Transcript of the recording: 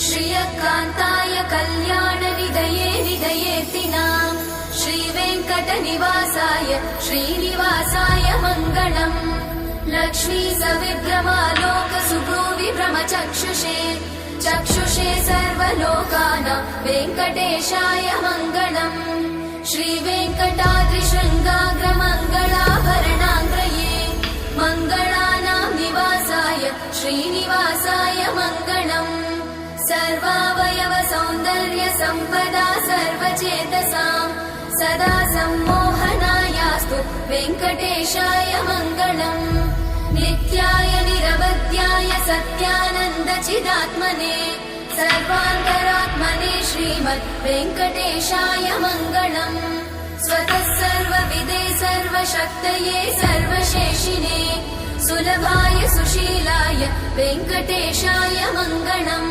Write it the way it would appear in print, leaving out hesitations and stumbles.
श्रियकान्ताय कल्याणनिधये निधयेऽर्थिनाम् श्रीवेङ्कटनिवासाय श्रीनिवासाय मङ्गलम्। लक्ष्मी सविभ्रमालोकसुभ्रूविभ्रमचक्षुषे चक्षुषे सर्वलोकानां वेङ्कटेशाय मङ्गलम्। श्रीवेङ्कटाद्रिशृङ्गाग्रमङ्गलाभरणाङ्ग्रये मङ्गलानां निवासाय श्रीनिवासाय मङ्गलम्। सर्वावयव सौन्दर्य सम्पदा सर्वचेतसां सदा सम्मोहनायास्तु वेङ्कटेशाय मङ्गलम्। नित्याय निरवध्याय सत्यानन्द चिदात्मने सर्वान्तरात्मने श्रीमद् वेङ्कटेशाय मङ्गलम्। स्वतः सर्वविदे सर्वशक्तये सर्वशेषिने सुलभाय सुशीलाय वेङ्कटेशाय मङ्गलम्।